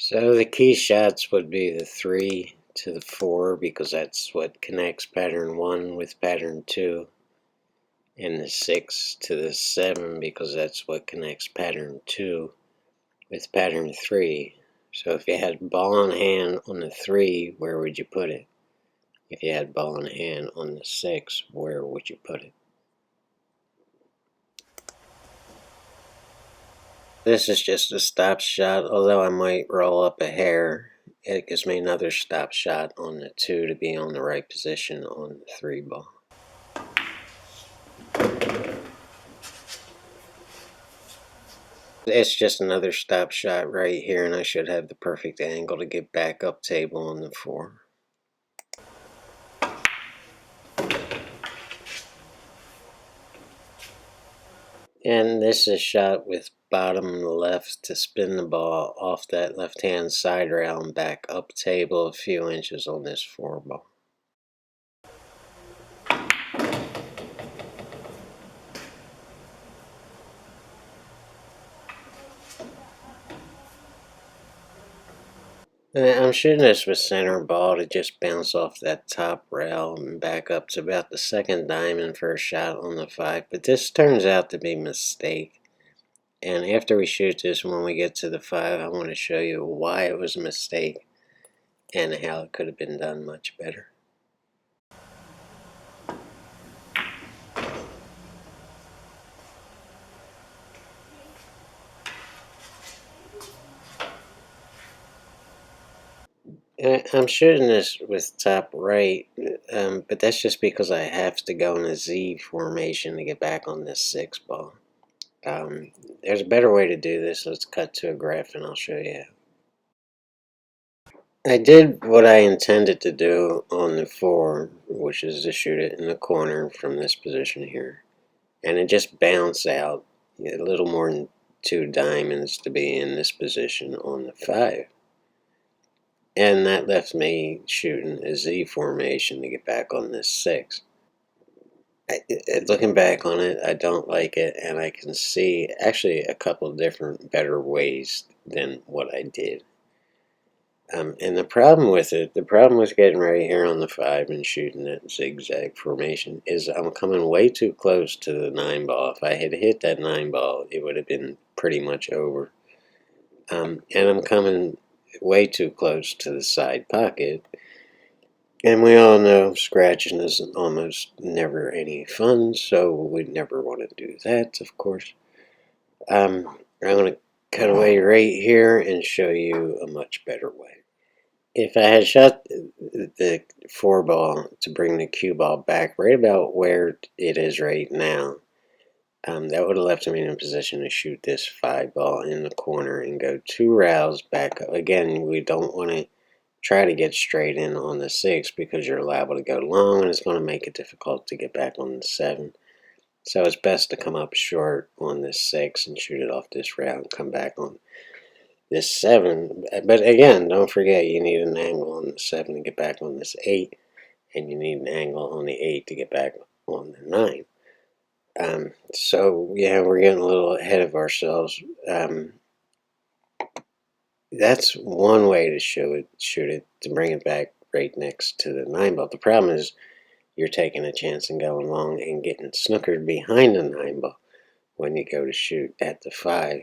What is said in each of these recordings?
So the key shots would be the 3 to the 4 because that's what connects pattern 1 with pattern 2, and the 6 to the 7 because that's what connects pattern 2 with pattern 3. So if you had ball in hand on the 3, where would you put it? If you had ball in hand on the 6, where would you put it? This is just a stop shot, although I might roll up a hair. It gives me another stop shot on the 2 to be on the right position on the 3 ball. It's just another stop shot right here, and I should have the perfect angle to get back up table on the 4. And this is shot with bottom left to spin the ball off that left-hand side rail and back up table a few inches on this 4 ball. I'm shooting this with center ball to just bounce off that top rail and back up to about the second diamond for a shot on the 5. But this turns out to be a mistake. And after we shoot this, when we get to the 5, I want to show you why it was a mistake and how it could have been done much better. I'm shooting this with top right, but that's just because I have to go in a Z formation to get back on this 6 ball. There's a better way to do this. Let's cut to a graph and I'll show you how. I did what I intended to do on the 4, which is to shoot it in the corner from this position here. And it just bounced out a little more than 2 diamonds to be in this position on the 5. And that left me shooting a Z formation to get back on this 6. Looking back on it, I don't like it, and I can see actually a couple different better ways than what I did. And the problem with getting right here on the 5 and shooting that zigzag formation is I'm coming way too close to the 9 ball. If I had hit that 9 ball, it would have been pretty much over. And I'm coming way too close to the side pocket. And we all know scratching is almost never any fun, so we'd never want to do that, of course. I'm going to cut away right here and show you a much better way. If I had shot the 4 ball to bring the cue ball back right about where it is right now, that would have left me in a position to shoot this 5 ball in the corner and go 2 rounds back up. Again, we don't want to try to get straight in on the 6 because you're liable to go long and it's going to make it difficult to get back on the 7. So it's best to come up short on this 6 and shoot it off this round and come back on this 7. But again, don't forget you need an angle on the 7 to get back on this 8, and you need an angle on the 8 to get back on the 9. So yeah, we're getting a little ahead of ourselves. That's one way to shoot it, to bring it back right next to the 9 ball. The problem is you're taking a chance and going long and getting snookered behind the 9 ball when you go to shoot at the 5.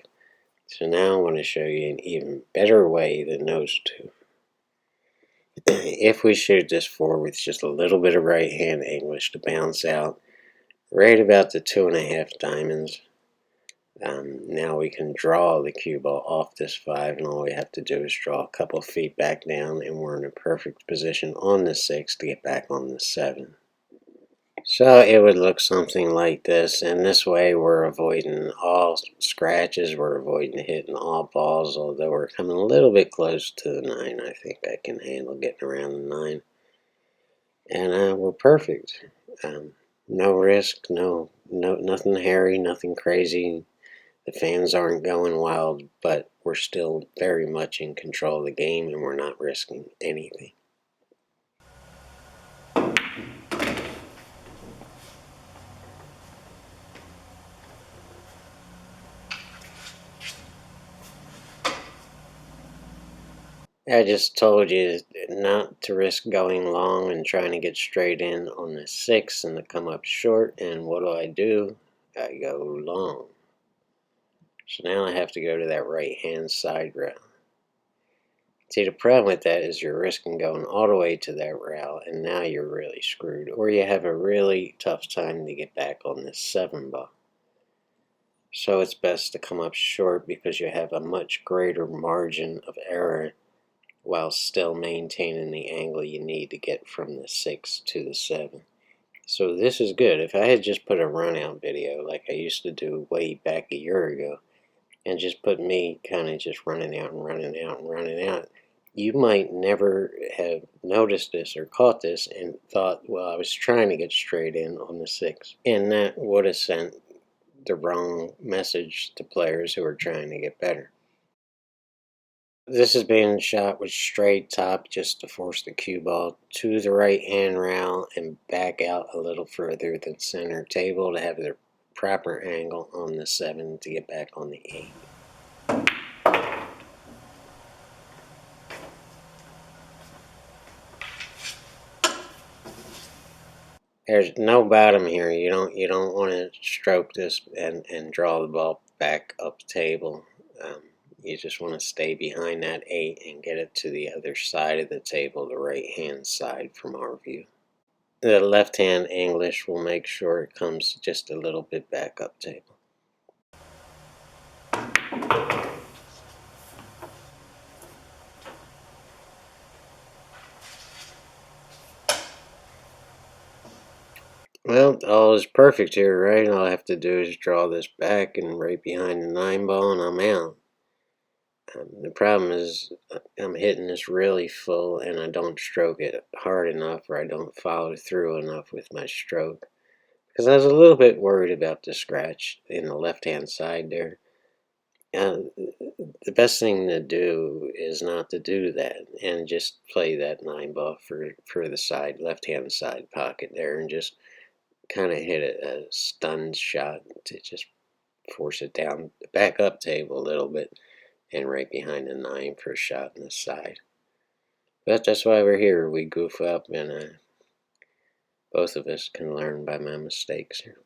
So now I want to show you an even better way than those two. If we shoot this 4 with just a little bit of right hand English to bounce out right about the 2.5 diamonds, now we can draw the cue ball off this 5, and all we have to do is draw a couple feet back down, and we're in a perfect position on the 6 to get back on the 7. So it would look something like this, and this way we're avoiding all scratches, we're avoiding hitting all balls, although we're coming a little bit close to the 9. I think I can handle getting around the 9. And we're perfect. No risk, nothing hairy, nothing crazy. The fans aren't going wild, but we're still very much in control of the game and we're not risking anything. I just told you not to risk going long and trying to get straight in on the 6 and to come up short. And what do? I go long. So now I have to go to that right-hand side rail. See, the problem with that is you're risking going all the way to that rail, and now you're really screwed. Or you have a really tough time to get back on this 7 ball. So it's best to come up short because you have a much greater margin of error while still maintaining the angle you need to get from the 6 to the 7. So this is good. If I had just put a run out video like I used to do way back a year ago, and just put me kind of just running out and running out and running out, you might never have noticed this or caught this and thought, well, I was trying to get straight in on the 6. And that would have sent the wrong message to players who are trying to get better. This is being shot with straight top just to force the cue ball to the right hand rail and back out a little further than center table to have the proper angle on the 7 to get back on the 8. There's no bottom here. You don't want to stroke this and draw the ball back up table. You just want to stay behind that 8 and get it to the other side of the table, the right hand side from our view. The left hand English will make sure it comes just a little bit back up table. Well, all is perfect here, right? All I have to do is draw this back and right behind the 9 ball and I'm out. The problem is I'm hitting this really full and I don't stroke it hard enough, or I don't follow through enough with my stroke. Because I was a little bit worried about the scratch in the left-hand side there. The best thing to do is not to do that and just play that 9 ball for the side, left-hand side pocket there, and just kind of hit a stunned shot to just force it down, back up table a little bit, and right behind the 9 for a shot in the side. But that's why we're here. We goof up, and both of us can learn by my mistakes here.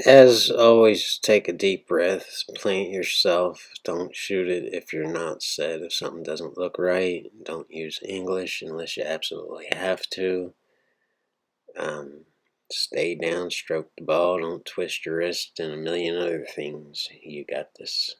As always, take a deep breath, plant yourself, don't shoot it if you're not set. If something doesn't look right, don't use English unless you absolutely have to. Stay down, stroke the ball, don't twist your wrist, and a million other things. You got this.